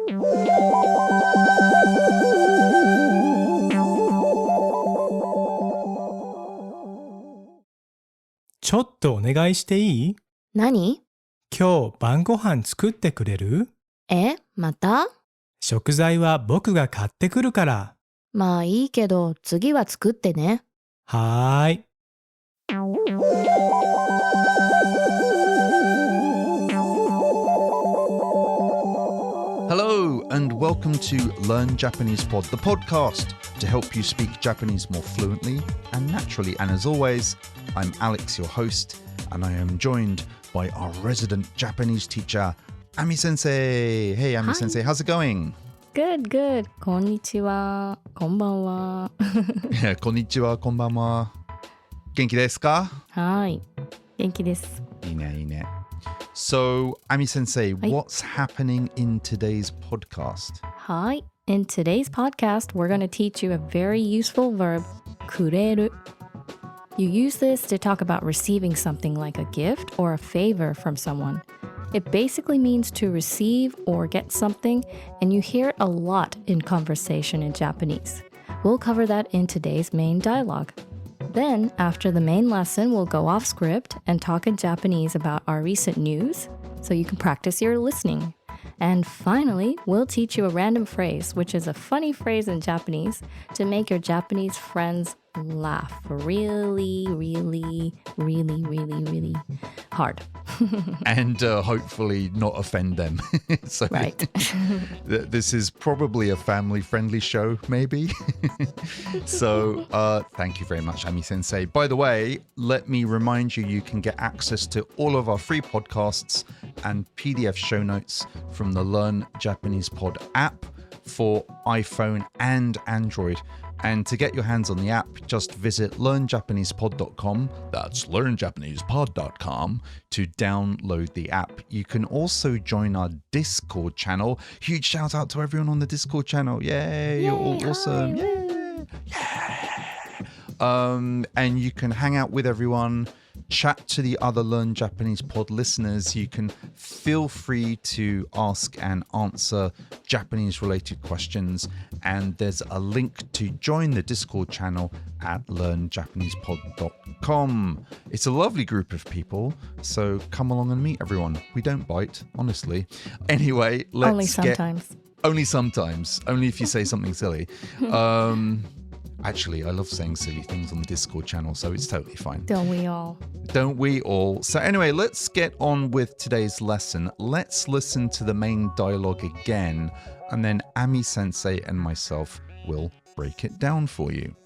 ちょっとお願いしていい？何？今日晩ご飯作ってくれる？また？食材は僕が買ってくるから。まあいいけど、次は作ってね。はーい。Hello and welcome to Learn Japanese Pod, the podcast to help you speak Japanese more fluently and naturally. And as always, I'm Alex, your host, and I am joined by our resident Japanese teacher, Ami Sensei. Hey, Ami Sensei, how's it going? Good, good. こんにちは。こんばんは。Konnichiwa, konbanwa. 元気ですか？はい。元気です。いいね、いいね。So, Ami Sensei, what's happening in today's podcast? Hi. In today's podcast, we're going to teach you a very useful verb, kureru. You use this to talk about receiving something like a gift or a favor from someone. It basically means to receive or get something, and you hear it a lot in conversation in Japanese. We'll cover that in today's main dialogue. Then, after the main lesson, we'll go off script and talk in Japanese about our recent news, so you can practice your listening. And finally, we'll teach you a random phrase, which is a funny phrase in Japanese, to make your Japanese friends laugh really, really, really, really, really hard. And hopefully not offend them. So Right. This is probably a family-friendly show, maybe. So thank you very much, Ami Sensei. By the way, let me remind you, you can get access to all of our free podcasts and PDF show notes from the Learn Japanese Pod app for iPhone and Android. And to get your hands on the app, just visit learnjapanesepod.com, that's learnjapanesepod.com, to download the app. You can also join our Discord channel. Huge shout out to everyone on the Discord channel. Yay, you're all awesome. Yay. And you can hang out with everyone, chat to the other Learn Japanese Pod listeners. You can feel free to ask and answer Japanese related questions, and there's a link to join the Discord channel at learnjapanesepod.com. It's a lovely group of people, so come along and meet everyone. We don't bite, honestly. Anyway, let's Only sometimes. Only sometimes. Only if you say something silly. Actually, I love saying silly things on the Discord channel, so it's totally fine. Don't we all? Don't we all? So anyway, let's get on with today's lesson. Let's listen to the main dialogue again, and then Ami Sensei and myself will break it down for you.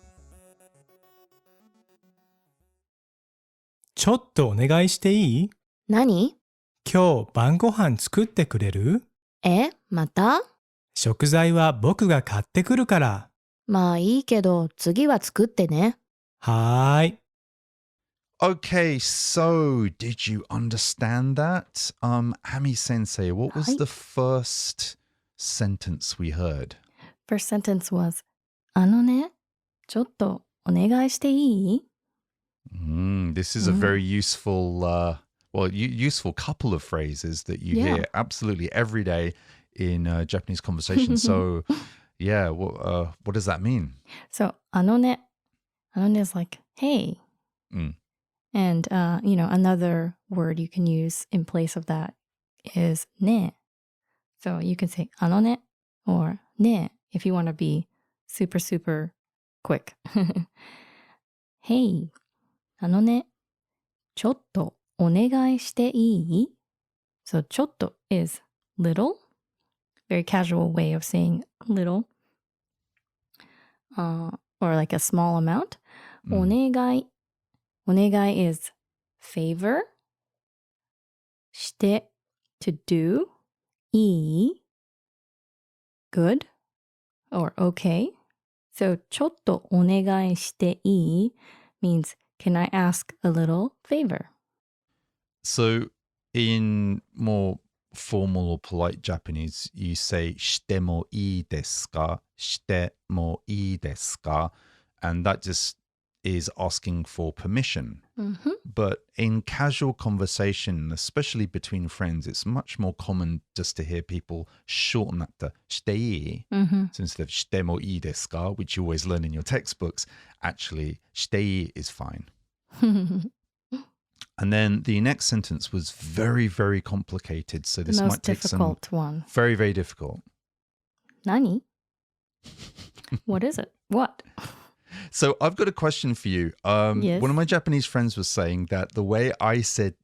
ちょっとお願いしていい？何？今日晩ご飯作ってくれる？また？食材は僕が買ってくるから。まあいいけど、次は作ってね。はーい。Okay, so did you understand that? Ami Sensei, what was the first sentence we heard? First sentence was, あのね、ちょっとお願いしていい？ This is a very useful, useful couple of phrases that you hear absolutely every day in Japanese conversation. So, yeah, what does that mean? So, あのね. あのね is like, hey. And, another word you can use in place of that is ね. So you can say あのね or ね if you want to be super, super quick. Hey, あのね、ちょっとお願いしていい? So ちょっと is little, very casual way of saying little, or like a small amount. お願い. お願い is favor, して to do, いい good or okay. So ちょっとお願いしていい means can I ask a little favor? So in more formal or polite Japanese, you say してもいいですか?してもいいですか? And that just is asking for permission. Mm-hmm. But in casual conversation, especially between friends, it's much more common just to hear people shorten that to していい? Mm-hmm. So instead of してもいいですか, which you always learn in your textbooks, actually していい is fine. And then the next sentence was very, very complicated. So this The might most take some difficult one. very, very difficult. 何? What is it? What? So I've got a question for you. Yes. One of my Japanese friends was saying that the way I say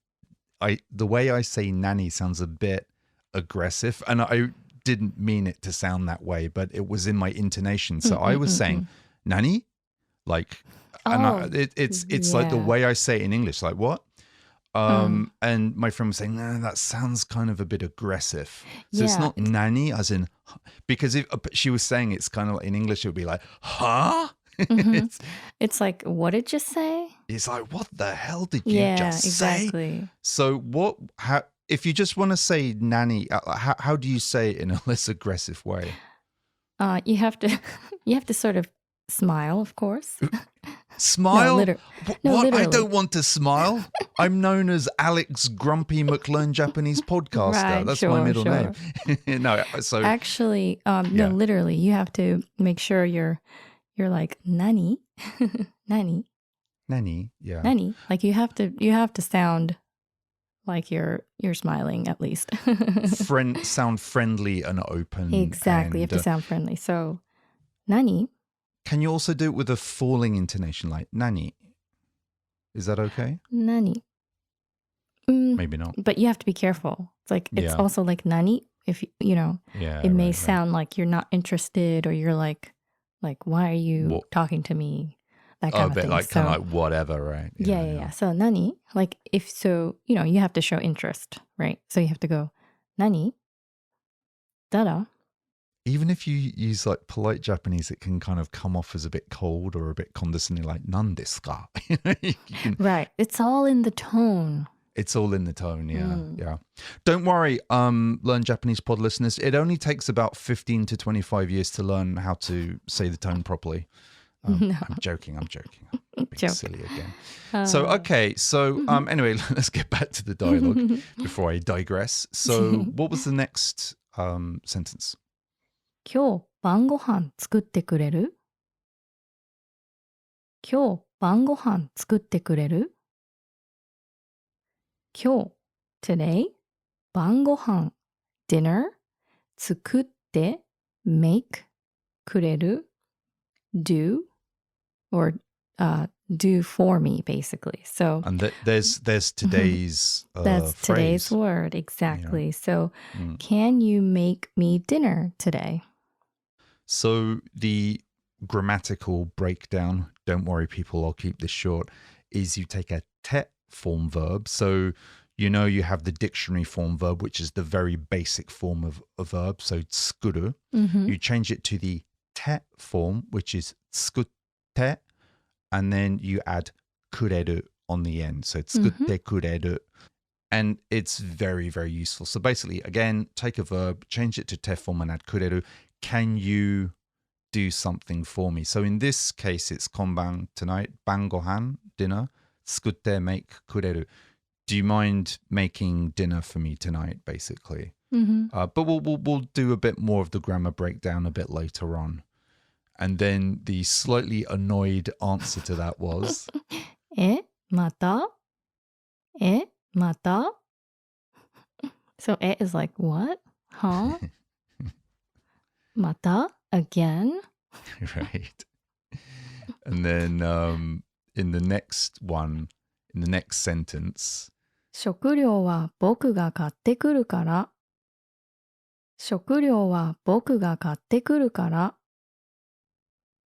nanny sounds a bit aggressive, and I didn't mean it to sound that way, but it was in my intonation. So I was saying nani, like, it's like the way I say it in English, like what? And my friend was saying, no, that sounds kind of a bit aggressive. So it's not nani as in, because if she was saying it's kind of like in English, it would be like, huh? It's like, what did you say? It's like, what the hell did you just exactly. say? So if you just want to say nanny, how do you say it in a less aggressive way? You have to sort of smile, of course. Smile? No, what? I literally. don't want to smile. I'm known as Alex Grumpy McLearn Japanese Podcaster. Right, That's sure, my middle sure. name. No, so actually, no, literally, you have to make sure you're like nani, nani, nanny, yeah, nani. Like you have to sound like you're smiling at least. sound friendly and open. Exactly, you have to sound friendly. So, nani. Can you also do it with a falling intonation, like nani? Is that okay? Nani. Maybe not. But you have to be careful. It's like it's also like nani. If it may sound like you're not interested, or you're like why are you talking to me? That kind of thing. Kind of like whatever, right? Yeah. So nani, like if so, you have to show interest, right? So you have to go nani, dada. Even if you use like polite Japanese, it can kind of come off as a bit cold or a bit condescending, like "nan desu ka?" Right. It's all in the tone. It's all in the tone, yeah. Don't worry, Learn Japanese Pod listeners. It only takes about 15 to 25 years to learn how to say the tone properly. No. I'm joking. I'm being silly again. So anyway, let's get back to the dialogue before I digress. So what was the next sentence? 今日晩ご飯作ってくれる? 今日晩ご飯作ってくれる? 今日 today 晩ご飯 dinner 作って make くれる do or do for me basically. So and there's today's that's phrase. Today's word, exactly. Yeah. So can you make me dinner today? So the grammatical breakdown, don't worry people, I'll keep this short, is you take a te form verb. So you have the dictionary form verb, which is the very basic form of a verb. So tsukuru. You change it to the te form, which is tsukutte, and then you add kureru on the end. So tsukutte kureru. And it's very, very useful. So basically, again, take a verb, change it to te form and add kureru. Can you do something for me? So in this case, it's konban tonight, bangohan, dinner, tsukutte, make kureru. Do you mind making dinner for me tonight, basically? But we'll do a bit more of the grammar breakdown a bit later on. And then the slightly annoyed answer to that was... また? So え is like, what? Huh? また? Again? Right. And then in the next sentence... 食料は僕が買ってくるから。食料は僕が買ってくるから。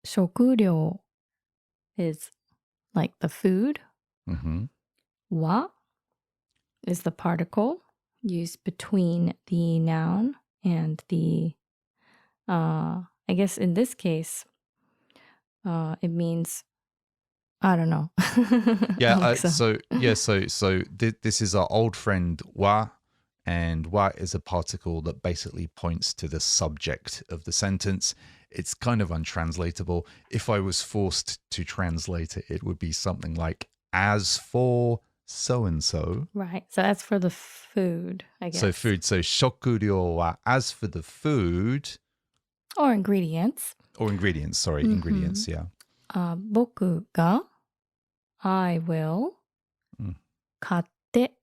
食料 is like the food. は is the particle used between the noun and the, I guess in this case, it means, I don't know. Yeah, so this is our old friend wa, And wa is a particle that basically points to the subject of the sentence. It's kind of untranslatable. If I was forced to translate it, it would be something like, as for so-and-so. Right. So that's for the food, I guess. So food. So 食料は as for the food. Or ingredients. Or ingredients, sorry. Ingredients, yeah. 僕が I will 買って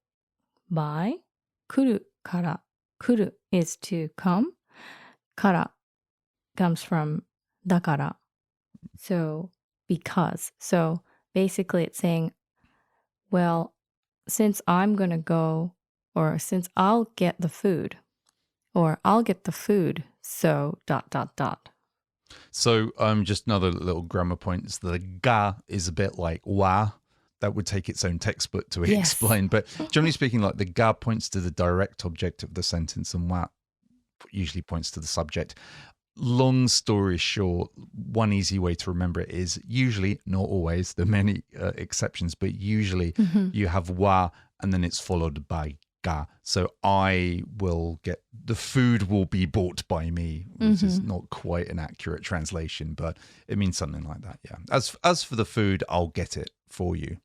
buy 来るから来る is to come から comes from だから so because so basically it's saying well since I'm gonna go or since I'll get the food or I'll get the food so ... So just another little grammar point is the ga is a bit like wa. That would take its own textbook to explain. But generally speaking, like the ga points to the direct object of the sentence and wa usually points to the subject. Long story short, one easy way to remember it is usually, not always, there are many exceptions, but usually you have wa and then it's followed by ga. So I will get, the food will be bought by me, which is not quite an accurate translation, but it means something like that, yeah. As for the food, I'll get it for you.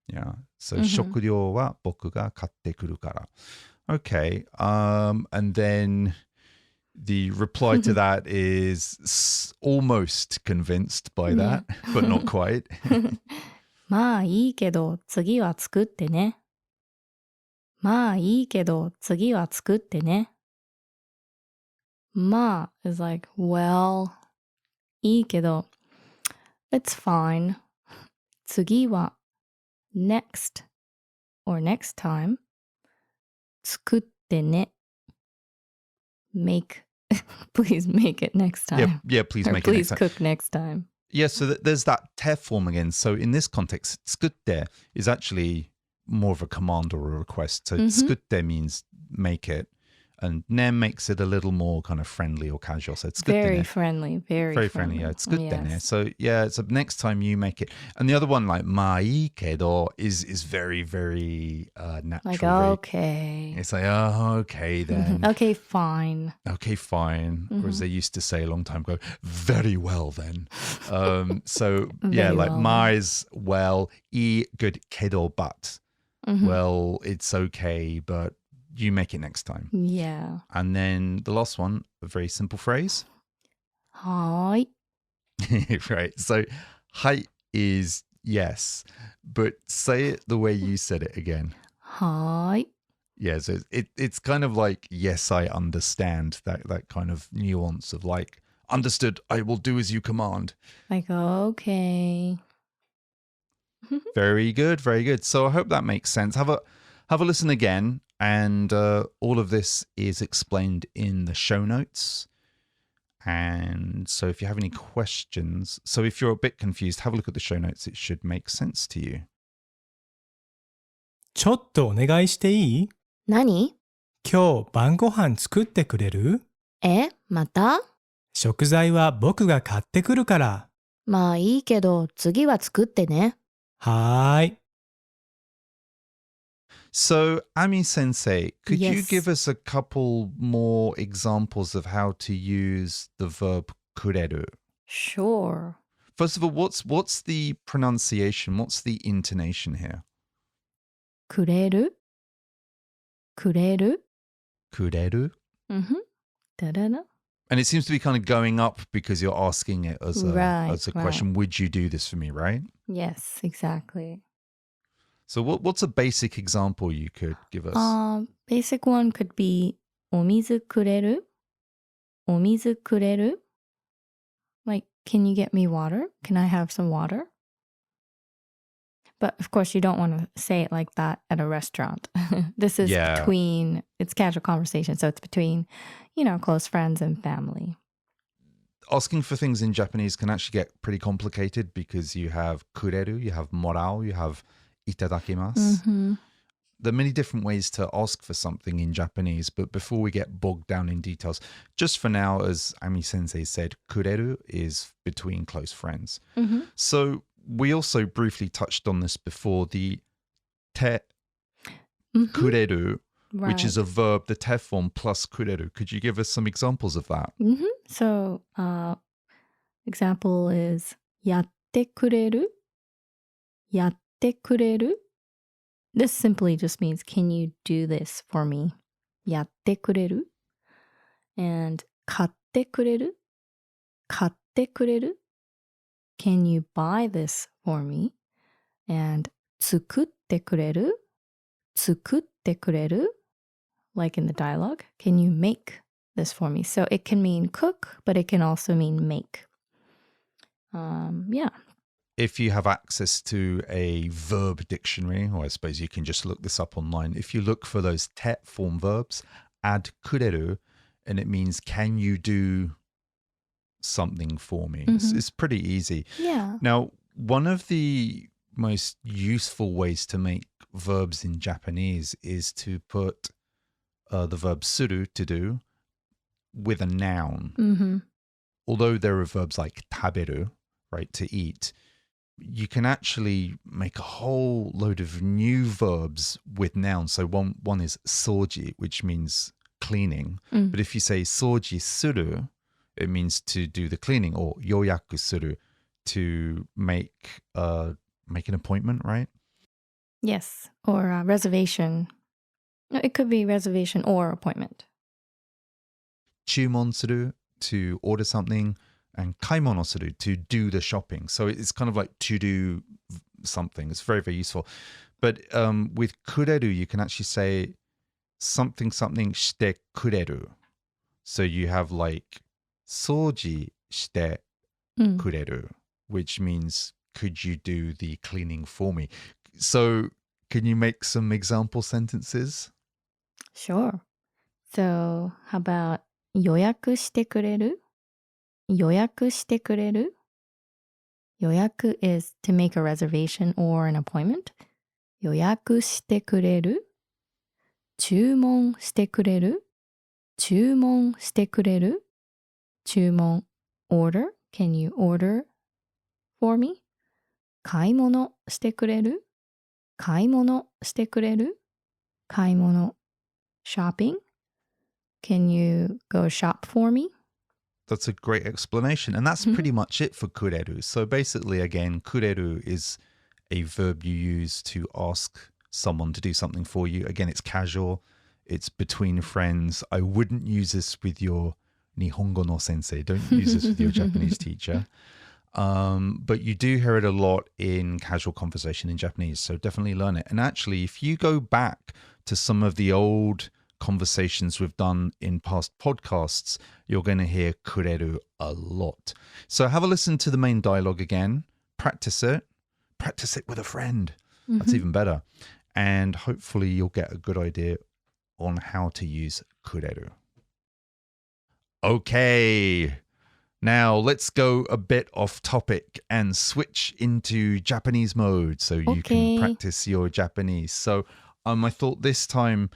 Yeah. So 食料は僕が買ってくるから. Okay. And then the reply to that is almost convinced by that, but not quite. まあいいけど次は作ってね。まあいいけど次は作ってね。まあ is like, well, いいけど it's fine. 次は next or next time. 作ってね。Make, please make it next time. Yeah, please or make it next please time. cook next time. Yeah, so there's that te form again. So in this context, 作って is actually more of a command or a request. So 作って means make it. And ne makes it a little more kind of friendly or casual. So it's very friendly, very friendly. Yeah, it's good yes. then. So yeah, so next time you make it. And the other one, like ma ii kedo, is very, very natural. Like, okay. It's like, oh, okay then. Okay, fine. Okay, fine. Or as they used to say a long time ago, very well then. So yeah, Very like well ma then. is well, I good kedo but. Well, it's okay, but you make it next time. Yeah. And then the last one, a very simple phrase. はーい。 Right. So, hi is yes, but say it the way you said it again. はーい。 Yeah. So it's kind of like, yes, I understand, that kind of nuance of like, understood, I will do as you command. Like, okay. Very good. Very good. So I hope that makes sense. Have a listen again. And all of this is explained in the show notes. And so if you have any questions, so if you're a bit confused, have a look at the show notes. It should make sense to you. ちょっとお願いしていい？何？今日晩ご飯作ってくれる？また？食材は僕が買ってくるから。まあいいけど次は作ってね。はーい。So, Ami Sensei, could you Yes. give us a couple more examples of how to use the verb kureru? Sure. First of all, what's the pronunciation? What's the intonation here? くれる？くれる？ Kureru? Da-da-da. And it seems to be kind of going up because you're asking it as a Right, question. Would you do this for me, right? Yes, exactly. So what's a basic example you could give us? Basic one could be お水くれる？お水くれる？ Like, can you get me water? Can I have some water? But of course, you don't want to say it like that at a restaurant. This is between, it's casual conversation. So it's between, close friends and family. Asking for things in Japanese can actually get pretty complicated because you have kureru, you have morao, you have itadakimasu. There are many different ways to ask for something in Japanese, but before we get bogged down in details, just for now, as Ami Sensei said, kureru is between close friends. So we also briefly touched on this before. The te kureru which is a verb, the te form plus kureru. Could you give us some examples of that? So, example is やってくれる?やってくれる? This simply just means, can you do this for me? やってくれる? And 買ってくれる? 買ってくれる? Can you buy this for me? And 作ってくれる? 作ってくれる? Like in the dialogue, can you make this for me? So it can mean cook, but it can also mean make. Yeah. If you have access to a verb dictionary, or I suppose you can just look this up online, if you look for those te form verbs, add kureru, and it means, can you do something for me? It's pretty easy. Yeah. Now, one of the most useful ways to make verbs in Japanese is to put the verb suru, to do, with a noun. Although there are verbs like taberu, right, to eat, you can actually make a whole load of new verbs with nouns. So one is soji, which means cleaning. But if you say soji suru, it means to do the cleaning, or yoyaku suru, to make an appointment, right? Yes. Or reservation. No, it could be reservation or appointment. 注文する, to order something, and 買い物する, to do the shopping. So it's kind of like to do something. It's very, very useful. But with kureru, you can actually say something してくれる. So you have like 掃除してくれる, which means, could you do the cleaning for me? So can you make some example sentences? Sure. So, how about 予約してくれる?予約してくれる?予約 is to make a reservation or an appointment. 予約してくれる?注文してくれる?注文してくれる?注文 order. Can you order for me? 買い物してくれる?買い物してくれる?買い物 shopping. Can you go shop for me? That's a great explanation. And that's pretty much it for kureru. So basically, again, kureru is a verb you use to ask someone to do something for you. Again, it's casual. It's between friends. I wouldn't use this with your Nihongo no sensei. Don't use this with your Japanese teacher. But you do hear it a lot in casual conversation in Japanese. So definitely learn it. And actually, if you go back to some of the old conversations we've done in past podcasts, you're going to hear kureru a lot. So have a listen to the main dialogue again, practice it with a friend. That's even better. And hopefully you'll get a good idea on how to use kureru. Okay, now let's go a bit off topic and switch into Japanese mode so you can practice your Japanese. So I thought this time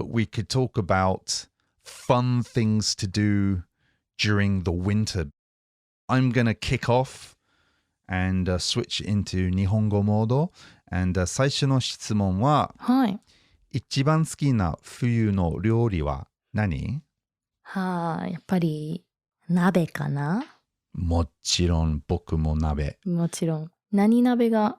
we could talk about fun things to do during the winter. I'm going to kick off and switch into Nihongo mode. And 最初の質問は、はい。一番好きな冬の料理は何?やっぱり鍋かな?もちろん僕も鍋。もちろん。何鍋が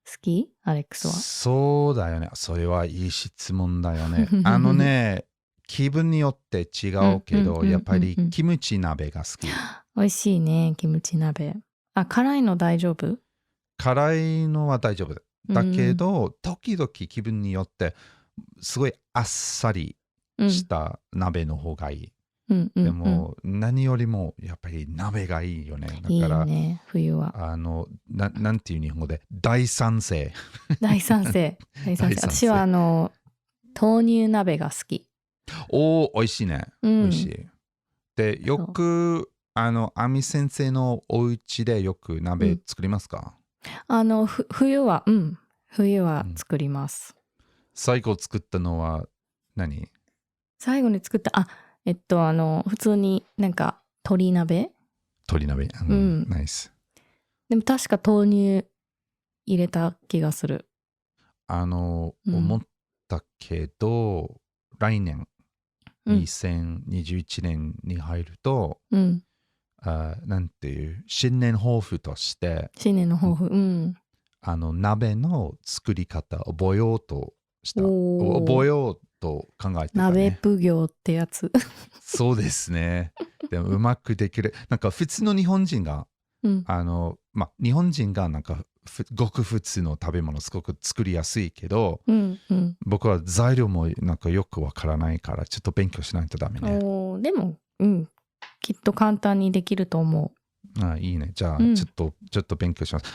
好き?アレックスは。そうだよね。それはいい質問だよね。気分によって違うけど、やっぱりキムチ鍋が好き。美味しいね、キムチ鍋。辛いの大丈夫?辛いのは大丈夫。だけど、時々気分によってすごいあっさりした鍋の方がいい。でも、何よりもやっぱり鍋がいいよね。だから、いいね、冬は。なんていう日本語で大賛成。大賛成。私は豆乳鍋が好き。美味しいね。美味しい。で、よくアミ先生のお家でよく鍋作りますか?冬は作ります。最後作ったのは何?最後に作った普通になんか鶏鍋。ナイス。でも確か豆乳入れた気がする。思っったけど、来年、うん2021年に入ると、うん。なんていう、新年抱負として、新年の抱負。うん。鍋の作り方を覚えようとした。おー覚えようと考えてた鍋ね。奉行ってやつ。そうですね。でもうまくできる。なんか普通の日本人が、うん日本人がなんかごく普通の食べ物すごく作りやすいけど、うんうん僕は材料もなんかよくわからないから、ちょっと勉強しないとダメね。おーでも、きっと簡単にできると思いいね。じゃあ、うんちょっと勉強します。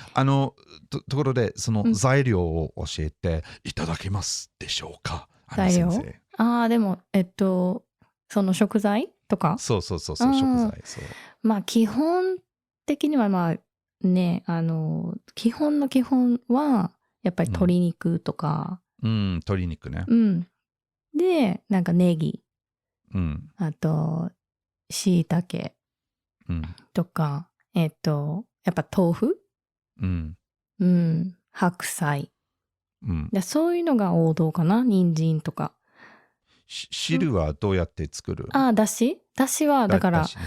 ところで、その材料を教えていただけますでしょうか、う。材料先生。でも、その食材とかそう、食あー材。そう。まあ、基本的にはまあ、ね、基本の基本は、やっぱり鶏肉とか、鶏肉ね。で、なんかネギ、うん。あと、椎茸うん。とか、やっぱ豆腐白菜。でそういうのが王道かな、人参とか。汁はどうやって作る？だしは、だから、だしね。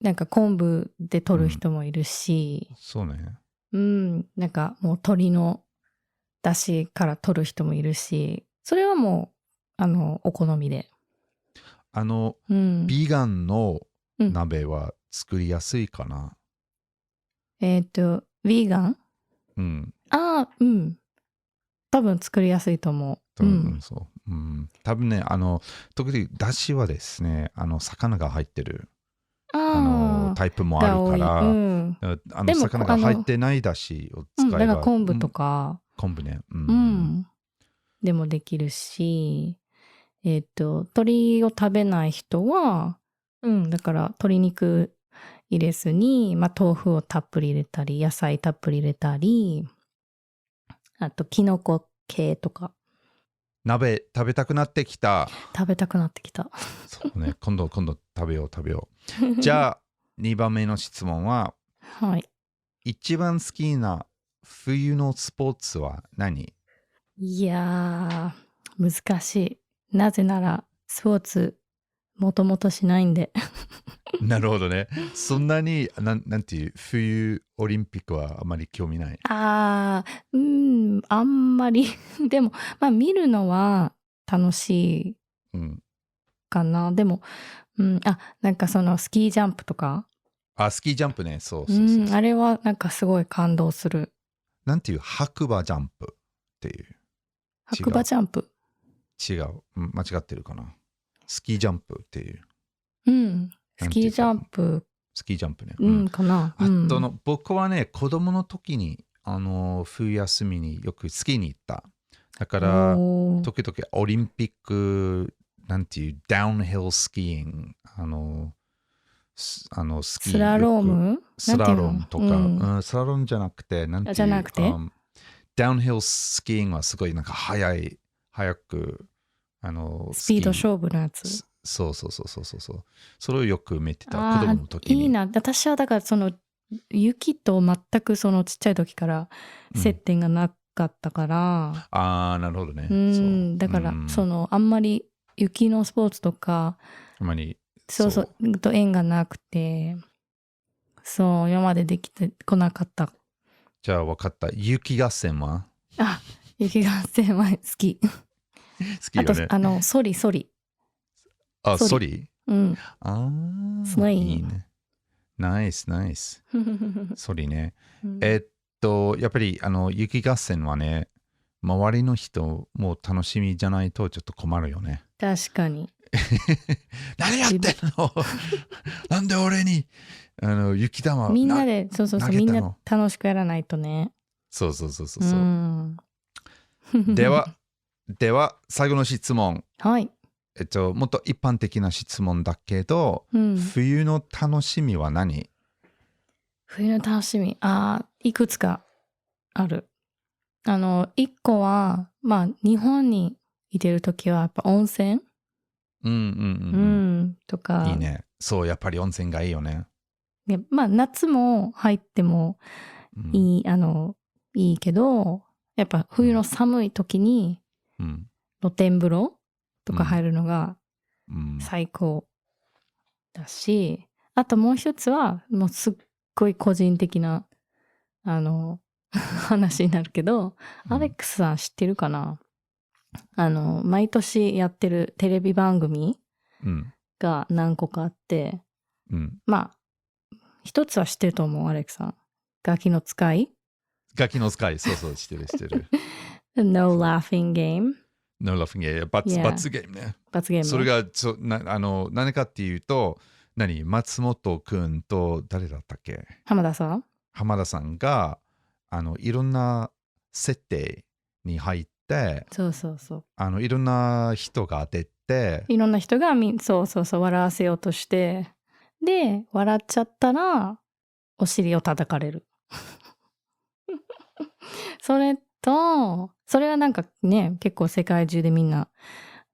なんか昆布で取る人もいるし、そうね。なんかもう鶏のだしから取る人もいるし、それはもう、お好みで。ビーガンの鍋は作りやすいかな。ヴィーガン多分作りやすいと思う。そう。多分ね、特にだしはですね、魚が入ってるタイプもあるから、でも魚が入ってないだしを使えば。だから昆布とか、昆布ね。でもできるし、鶏を食べない人は、だから鶏肉入れずに、まあ豆腐をたっぷり入れたり、野菜たっぷり入れたり、あとキノコ系とか。鍋食べたくなってきた。食べたくなってきた。そうね、今度食べよう。じゃあ、2番目の質問は、はい。一番好きな冬のスポーツは何？いやー、難しい。なぜなら、スポーツ、もともとしないんで。なるほどね。そんなに、なんていう、冬オリンピックはあまり興味ない。あんまり。でも、まあ見るのは楽しいかな。でも、なんかそのスキージャンプとか。スキージャンプね。そう。あれはなんかすごい感動する。なんていう、白馬ジャンプっていう。白馬ジャンプ違う。間違ってるかな。スキージャンプっていう。スキージャンプ。スキージャンプね。かな。僕はね、子供の時に、冬休みによくスキーに行った。だから、時々オリンピック、なんていう、ダウンヒルスキーン、スキー。スラロームスラロームとか、スラロームじゃなくて、なんていう、じゃなくてダウンヒルスキーンはすごいなんか早く、スピード勝負のやつ。そう。それをよく見てた、子供の時に。いいな。私はだからその雪と全くそのちっちゃい時から接点がなかったから。なるほどね。だからそのあんまり雪のスポーツとか、あまりと縁がなくて、そう今までできてこなかった。じゃあ分かった。雪合戦は？雪合戦は好き。好きよね。あとソリ。ソリ？スノイいいね。ナイス。ソリね。やっぱり雪合戦はね、周りの人も楽しみじゃないとちょっと困るよね。確かに。何やってんの？なんで俺に雪玉みんなでみんな楽しくやらないとね。そう。では最後の質問。はい。もっと一般的な質問だけど、冬の楽しみは何？冬の楽しみ、いくつかある。一個は、まあ日本にいてるときはやっぱ温泉とか。いいね。そう、やっぱり温泉がいいよね。まあ夏も入ってもいいけど、やっぱ冬の寒い時にうん。露天風呂とか入るのがうん。最高だし、あともう一つはもうすっごい個人的な話になるけど、アレックスさん知ってるかな？毎年やってるテレビ番組うん。が何個かあって、うん。まあ一つは知ってると思う、アレックスさん。ガキの使いガキの使い、そうそう、してる。No laughing game No laughing game。Yeah 罰ゲームね。罰ゲーム。それが何かっていうと、松本くんと誰だったっけ？浜田さん浜田さんが、いろんな設定に入って、そうそうそう。いろんな人が出て、いろんな人がそうそうそう笑わせようとして、で、笑っちゃったら、お尻を叩かれる。それと、それはなんかね、結構世界中でみんな、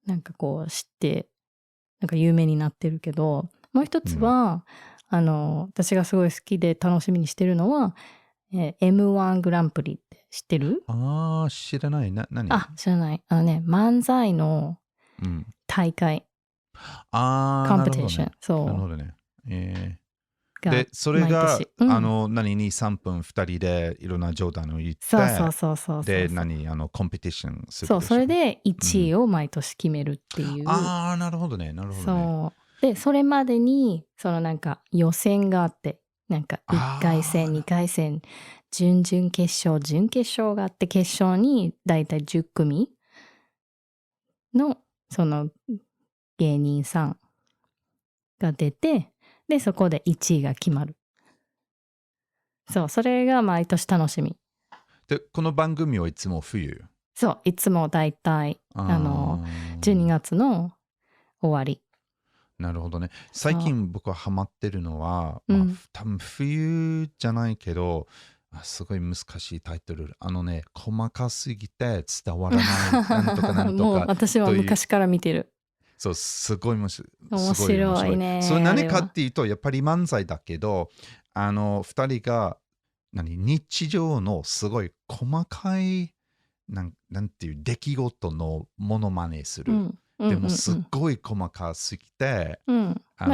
なんかこう知って、なんか有名になってるけど、もう一つは、私がすごい好きで楽しみにしてるのは、M1 グランプリって知ってる？ああ、知らない。何？あ、知らない。漫才の大会、ああ、コンなるほどね。ペティション。そう。なるほどね。がで、それが、毎年3分2人でいろんな冗談を言って、そう。で、コンペティションするそう、でしょ。それで1位を毎年決めるっていう。ああ、なるほどね。そう。で、それまでに、なんか予選があって、なんか1回戦、2回戦、準々決勝、準決勝があって、決勝にだいたい10組の、芸人さんが出て、で、そこで1位が決まる。そう、それが毎年楽しみ。で、この番組はいつも冬。そう、いつもだいたい、12月の終わり。なるほどね。最近僕はハマってるのは、多分冬じゃないけど、すごい難しいタイトル。細かすぎて伝わらない。なんとかなんとか。もう私は昔から見てる。そう、すごい面白い。面白いね。それ何かっていうと、やっぱり漫才だけど、二人が、日常のすごい細かい、なんていう出来事のモノマネする。でもすっごい細かすぎて、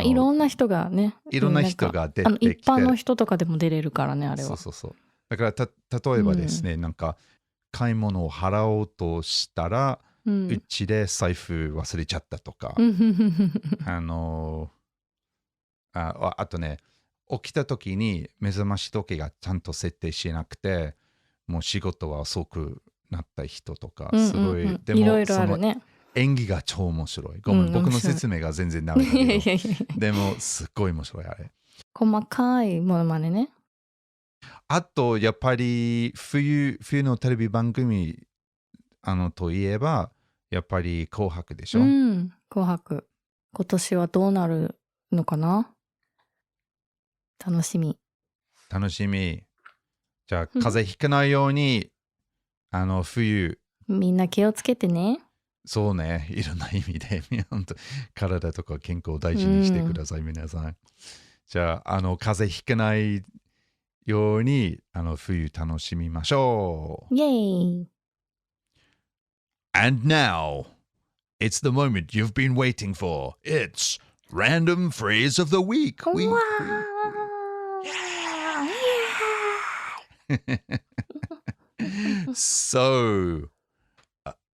いろんな人がね。いろんな人が出てきて。一般の人とかでも出れるからね、あれは。そう。だから例えばですね、なんか買い物を払おうとしたら、うちで財布忘れちゃったとか、あとね、起きた時に目覚まし時計がちゃんと設定しなくて、もう仕事は遅くなった人とか、すごい、でもいろいろあるね。演技が超面白い。ごめん、僕の説明が全然ダメだけど。でも、すっごい面白い、あれ。細かいものまねね。あと、やっぱり、冬のテレビ番組、といえば、やっぱり紅白でしょ。紅白。今年はどうなるのかな？楽しみ。じゃあ、風邪ひかないように、冬。みんな気をつけてね。そうね、いろんな意味で、本当体とか健康を大事にしてください、皆さん。じゃあ、風邪ひかないように、冬楽しみましょう。イェイ And now, it's the moment you've been waiting for. It's Random Phrase of the Week. So,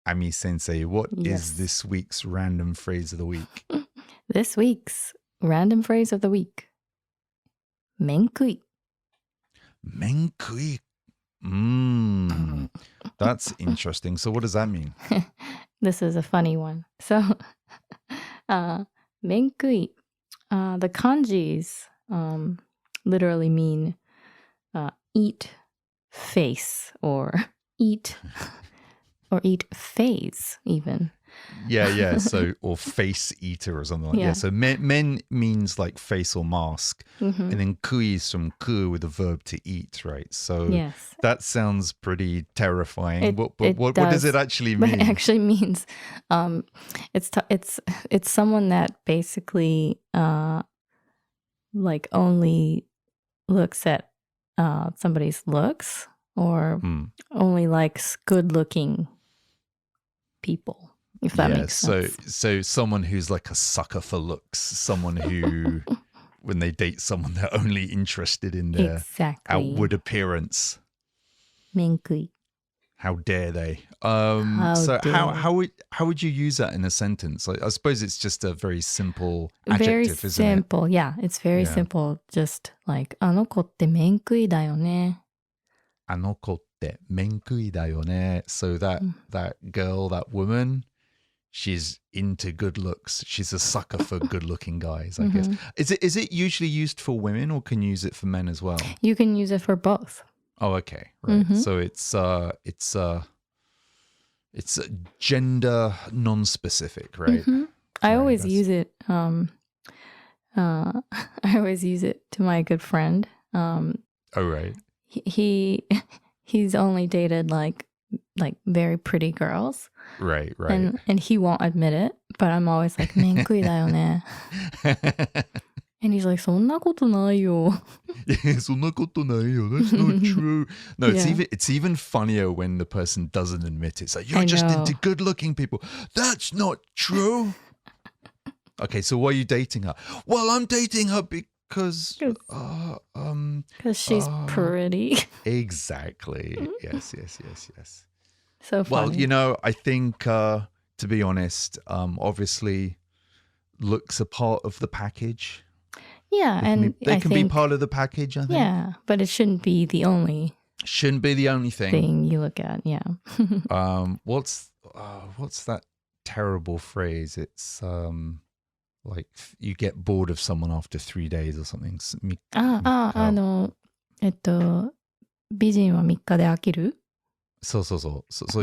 Ami Sensei, what is this week's random phrase of the week? This week's random phrase of the week. 麺食い。麺食い。That's interesting. So what does that mean? This is a funny one. So, 麺食い. The kanjis literally mean eat face or eat phase even. Yeah. So, or face eater or something like that. Yeah. So, men means like face or mask. And then kui is from ku with the verb to eat, right? So, that sounds pretty terrifying. What does it actually mean? But it actually means it's someone that basically like only looks at somebody's looks or only likes good-looking people, if that makes sense. So someone who's like a sucker for looks, someone who, when they date someone, they're only interested in their outward appearance. 面食い How dare they? How so dare. how would you use that in a sentence? I suppose it's just a very simple adjective, Very isn't simple. Yeah, it's very Yeah. simple. Just like あの子って面食いだよね. あの子って面食いだよね. So that girl, that woman, she's into good looks. She's a sucker for good-looking guys, I guess. Is it usually used for women, or can you use it for men as well? You can use it for both. Oh, okay, right. So it's gender non-specific, right? I always use it. I always use it to my good friend. Oh, right. He's only dated like very pretty girls. Right. And he won't admit it, but I'm always like 面食いだよね. And he's like そんなことないよ.そんなことないよ. That's not true. No, it's even funnier when the person doesn't admit it. It's like, you're just into good-looking people. That's not true. Okay, so why are you dating her? Well, I'm dating her because she's pretty. Exactly. Yes. So funny. Well, I think to be honest, obviously looks are part of the package. Yeah, they can be part of the package, I think. Yeah, but it shouldn't be the only thing you look at. Yeah. What's that terrible phrase? It's like you get bored of someone after 3 days or something. 美人は3日で飽きる? そう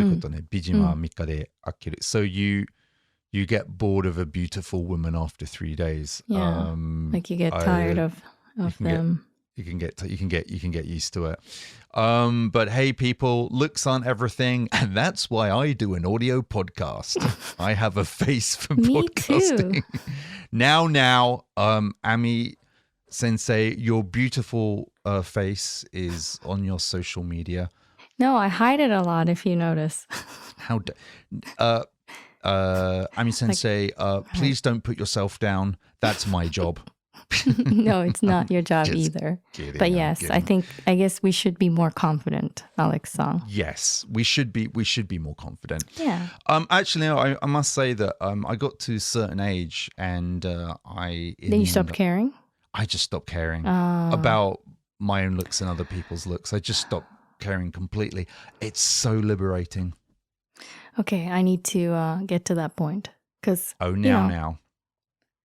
いうことね。美人は3日で飽きる。So you get bored of a beautiful woman after 3 days. Yeah, like you get tired of them. You can get used to it. But hey, people, looks aren't everything, and that's why I do an audio podcast. I have a face for podcasting. Me too. Now, Ami Sensei, your beautiful face is on your social media. No, I hide it a lot. If you notice. Ami Sensei, please don't put yourself down. That's my job. No, it's not your job either. Kidding, but yes, I guess we should be more confident, Alex-san. Yes, we should be more confident. Yeah. Actually, I must say that I got to a certain age and then you stopped caring? I just stopped caring about my own looks and other people's looks. I just stopped caring completely. It's so liberating. Okay, I need to get to that point because now. No.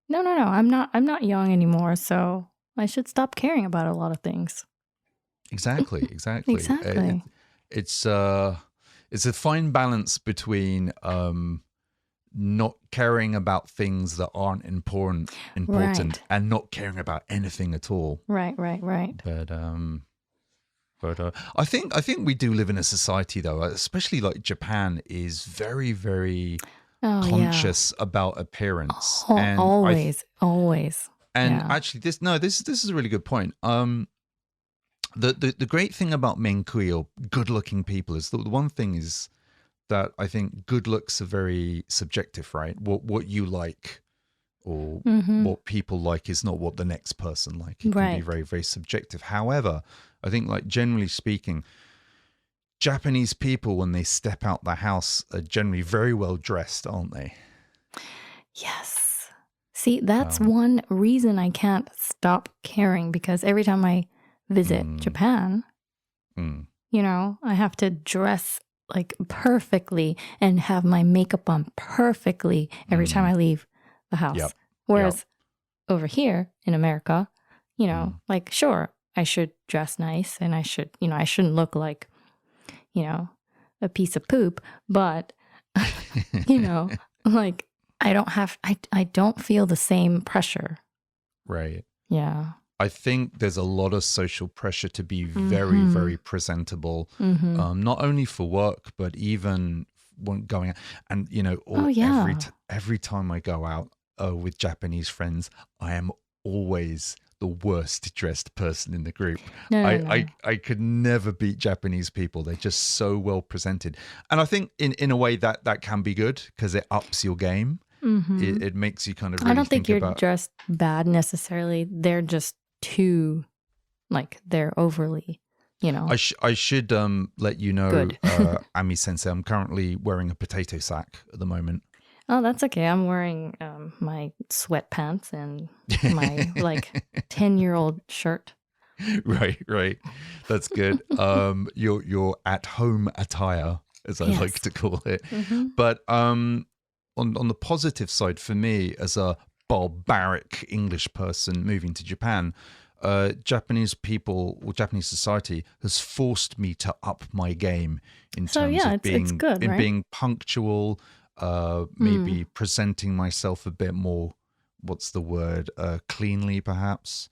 I'm not young anymore, so I should stop caring about a lot of things. Exactly. It's a fine balance between not caring about things that aren't important Right. and not caring about anything at all. Right. But I think we do live in a society, though, especially like Japan is very, very conscious about appearance. And always. And Yeah. actually, this is a really good point. The great thing about menkui or good-looking people is the one thing is that I think good looks are very subjective, right? What you like or what people like is not what the next person like. It can be very, very subjective. However, I think like generally speaking, Japanese people, when they step out the house, are generally very well dressed, aren't they? Yes. See, that's one reason I can't stop caring, because every time I visit Japan, I have to dress like perfectly and have my makeup on perfectly every time I leave the house. Yep. Whereas over here in America, like, sure, I should dress nice and I shouldn't look like, a piece of poop, but, like I don't feel the same pressure. Right. Yeah. I think there's a lot of social pressure to be very, very presentable, not only for work, but even when going out. And, every time I go out with Japanese friends, I am always the worst dressed person in the group. No. I could never beat Japanese people. They're just so well presented. And I think in a way that can be good because it ups your game. It makes you kind of really I don't think you're about... dressed bad necessarily. They're just too, like, they're overly, I should let you know, Good. Ami Sensei, I'm currently wearing a potato sack at the moment. Oh, that's okay. I'm wearing my sweatpants and my 10-year-old shirt. Right. That's good. Your at-home attire, as I like to call it. But on the positive side, for me, as a barbaric English person moving to Japan, Japanese people or Japanese society has forced me to up my game in terms of it's good, right? being punctual. Maybe presenting myself a bit more, what's the word, cleanly perhaps.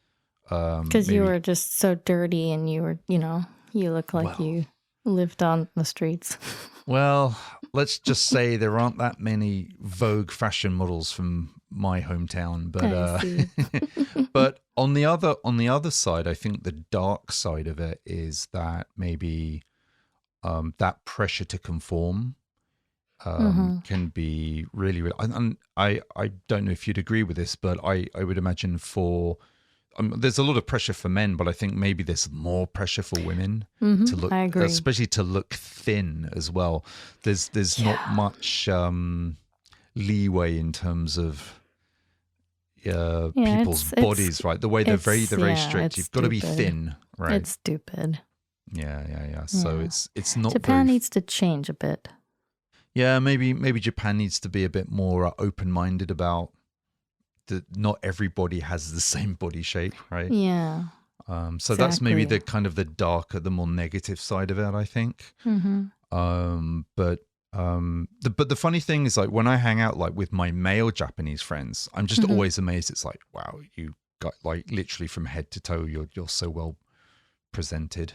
Because you were just so dirty and you were, you look like you lived on the streets. Well, let's just say there aren't that many Vogue fashion models from my hometown, but but on the other side, I think the dark side of it is that maybe that pressure to conform can be really, and I don't know if you'd agree with this, but I would imagine for there's a lot of pressure for men, but I think maybe there's more pressure for women to look, I agree. especially to look thin as well. There's not much leeway in terms of people's bodies, right? The way they're very strict. You've got to be thin, right? It's stupid. Yeah. So it's not. Japan needs to change a bit. Yeah, maybe Japan needs to be a bit more open-minded about that. Not everybody has the same body shape, right? Yeah. So that's maybe the kind of the darker, the more negative side of it, I think. But the funny thing is, like, when I hang out with my male Japanese friends, I'm just always amazed. It's like, wow, you got literally from head to toe, you're so well presented.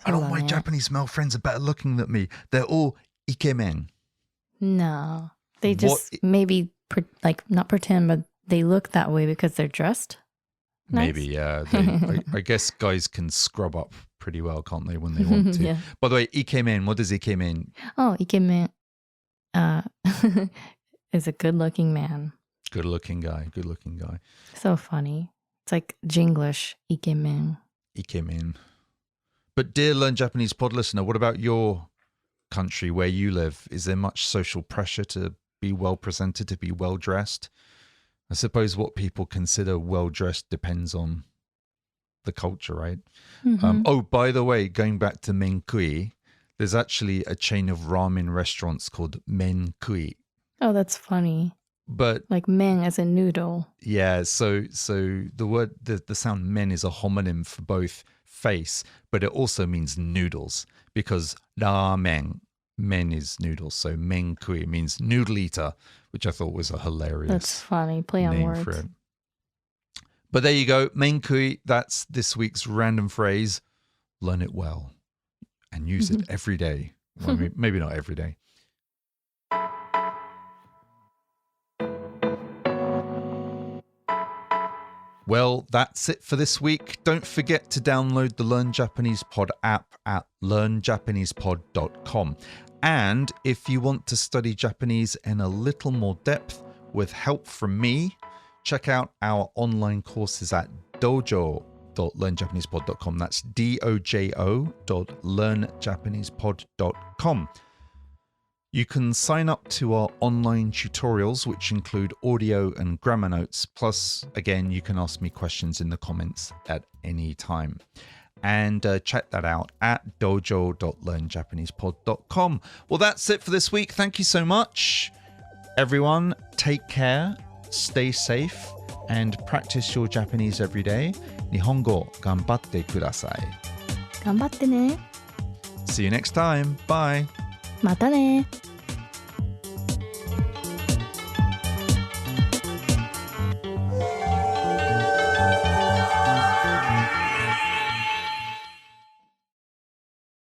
I don't. My Japanese male friends are better looking than me. They're all ikemen. No, they just maybe not pretend, but they look that way because they're dressed. Maybe, yeah. I guess guys can scrub up pretty well, can't they, when they want to? By the way, ikemen. What does ikemen? Oh, ikemen is a good-looking man. Good-looking guy. So funny. It's like Jinglish, ikemen. Ikemen. But dear Learn Japanese pod listener, what about your country where you live? Is there much social pressure to be well presented, to be well dressed? I suppose what people consider well dressed depends on the culture, right? Oh, by the way, going back to menkui, there's actually a chain of ramen restaurants called menkui. Oh, that's funny. But like men as a noodle. Yeah, so the word, the sound men is a homonym for both face, but it also means noodles, because ramen, men is noodles, so menkui means noodle eater, which I thought was a hilarious. That's funny. Play on name words. for it. But there you go, menkui. That's this week's random phrase. Learn it well and use it every day. Well, maybe not every day. Well, that's it for this week. Don't forget to download the Learn Japanese Pod app at learnjapanesepod.com. And if you want to study Japanese in a little more depth with help from me, check out our online courses at dojo.learnjapanesepod.com. That's dojo.learnjapanesepod.com. You can sign up to our online tutorials, which include audio and grammar notes. Plus, again, you can ask me questions in the comments at any time. And check that out at dojo.learnjapanesepod.com. Well, that's it for this week. Thank you so much. Everyone, take care, stay safe, and practice your Japanese every day. Nihongo ganbatte kudasai. Ganbatte ne. See you next time. Bye. またね。